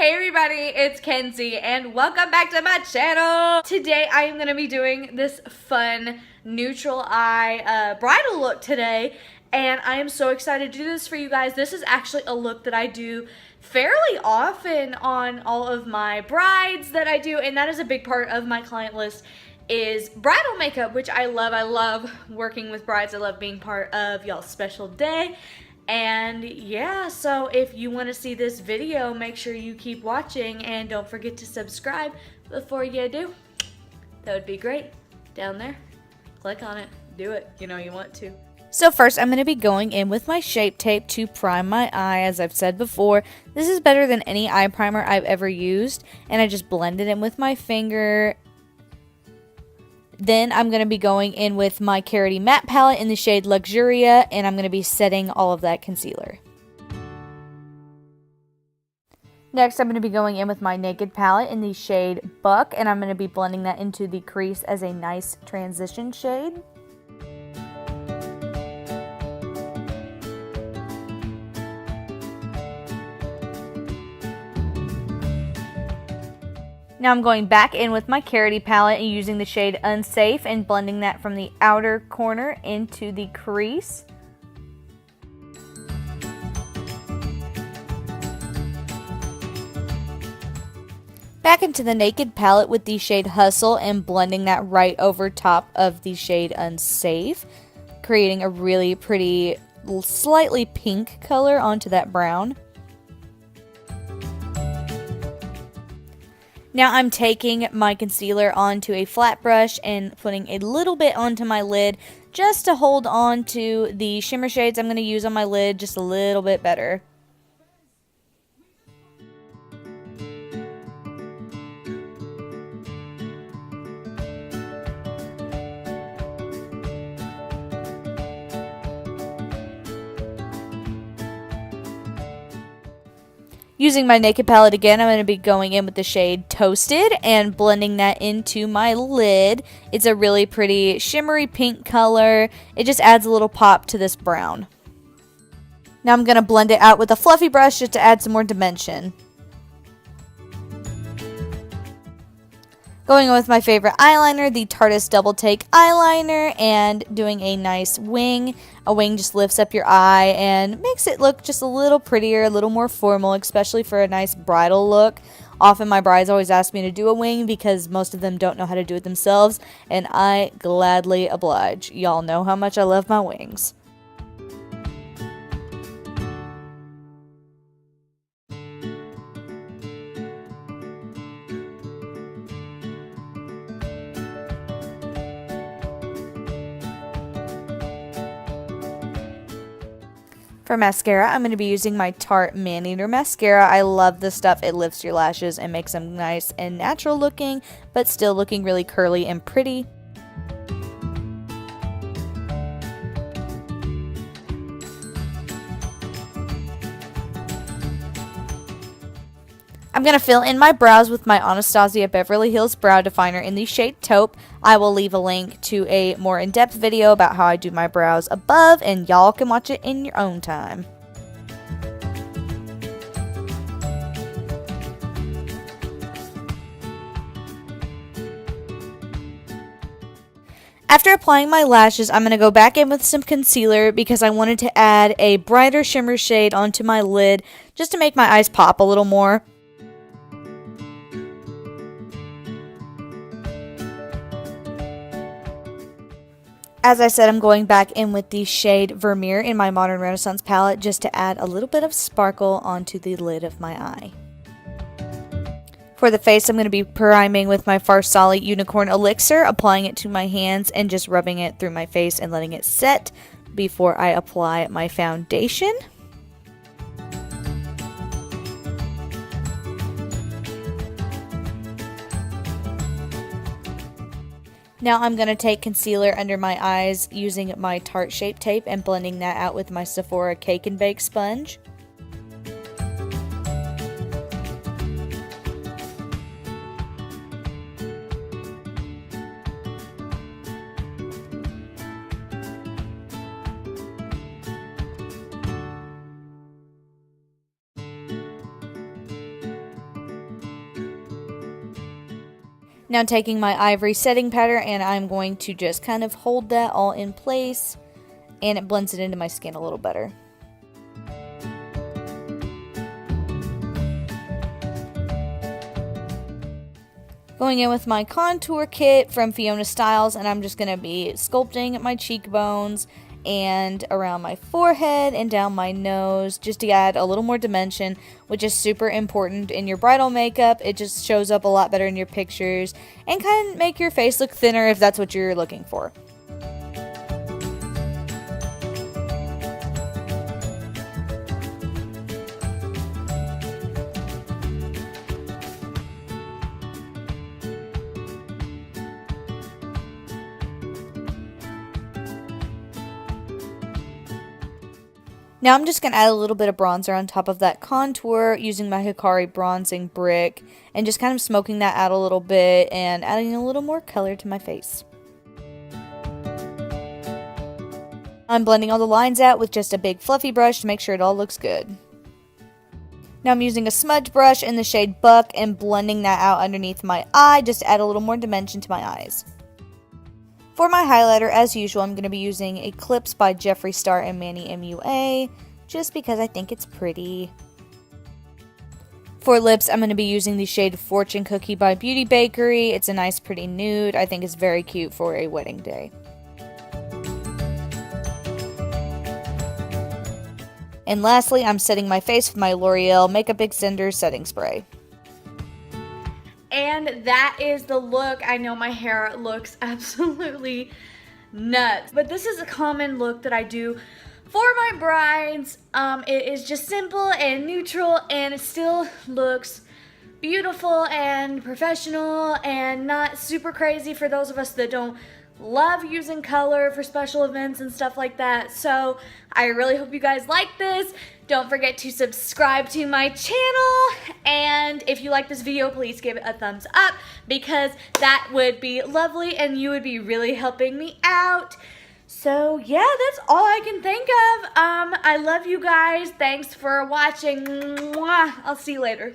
Hey everybody, it's Kenzee and welcome back to my channel. Today I am going to be doing this fun neutral eye bridal look today, and I am so excited to do this for you guys. This is actually a look that I do fairly often on all of my brides that I do, and that is a big part of my client list is bridal makeup, which I love. I love working with brides. I love being part of y'all's special day. And yeah, so if you want to see this video, make sure you keep watching and don't forget to subscribe before you do. That would be great. Down there, click on it, do it, you know you want to. So first I'm going to be going in with my Shape Tape to prime my eye. As I've said before, this is better than any eye primer I've ever used, and I just blend it in with my finger. Then I'm going to be going in with my Karity matte palette in the shade Luxuria, and I'm going to be setting all of that concealer. Next, I'm going to be going in with my Naked palette in the shade Buck, and I'm going to be blending that into the crease as a nice transition shade. Now I'm going back in with my Karity palette and using the shade Unsafe and blending that from the outer corner into the crease. Back into the Naked palette with the shade Hustle and blending that right over top of the shade Unsafe, creating a really pretty, slightly pink color onto that brown. Now I'm taking my concealer onto a flat brush and putting a little bit onto my lid just to hold on to the shimmer shades I'm going to use on my lid just a little bit better. Using my Naked palette again, I'm going to be going in with the shade Toasted and blending that into my lid. It's a really pretty shimmery pink color. It just adds a little pop to this brown. Now I'm going to blend it out with a fluffy brush just to add some more dimension. Going in with my favorite eyeliner, the Tarte Double Take eyeliner, and doing a nice wing. A wing just lifts up your eye and makes it look just a little prettier, a little more formal, especially for a nice bridal look. Often my brides always ask me to do a wing because most of them don't know how to do it themselves, and I gladly oblige. Y'all know how much I love my wings. For mascara, I'm going to be using my Tarte Maneater mascara. I love this stuff. It lifts your lashes and makes them nice and natural looking, but still looking really curly and pretty. I'm going to fill in my brows with my Anastasia Beverly Hills Brow Definer in the shade Taupe. I will leave a link to a more in-depth video about how I do my brows above, and y'all can watch it in your own time. After applying my lashes, I'm going to go back in with some concealer because I wanted to add a brighter shimmer shade onto my lid just to make my eyes pop a little more. As I said, I'm going back in with the shade Vermeer in my Modern Renaissance palette just to add a little bit of sparkle onto the lid of my eye. For the face, I'm going to be priming with my Farsali Unicorn Elixir, applying it to my hands and just rubbing it through my face and letting it set before I apply my foundation. Now I'm going to take concealer under my eyes using my Tarte Shape Tape and blending that out with my Sephora Cake and Bake sponge. Now taking my ivory setting powder, and I'm going to just kind of hold that all in place, and it blends it into my skin a little better. Going in with my contour kit from Fiona Stiles, and I'm just going to be sculpting my cheekbones and around my forehead and down my nose just to add a little more dimension, which is super important in your bridal makeup. It just shows up a lot better in your pictures and kind of make your face look thinner if that's what you're looking for. Now I'm just going to add a little bit of bronzer on top of that contour using my Hikari Bronzing Brick and just kind of smoking that out a little bit and adding a little more color to my face. I'm blending all the lines out with just a big fluffy brush to make sure it all looks good. Now I'm using a smudge brush in the shade Buck and blending that out underneath my eye just to add a little more dimension to my eyes. For my highlighter, as usual, I'm going to be using Eclipse by Jeffree Star and Manny MUA, just because I think it's pretty. For lips, I'm going to be using the shade Fortune Cookie by Bakerie. It's a nice, pretty nude. I think it's very cute for a wedding day. And lastly, I'm setting my face with my L'Oreal Makeup Extender Setting Spray. And that is the look. I know my hair looks absolutely nuts, but this is a common look that I do for my brides. It is just simple and neutral, and it still looks beautiful and professional and not super crazy for those of us that don't love using color for special events and stuff like that. So I really hope you guys like this. Don't forget to subscribe to my channel, and if you like this video, please give it a thumbs up because that would be lovely and you would be really helping me out. So yeah, that's all I can think of. I love you guys. Thanks for watching. Mwah. I'll see you later.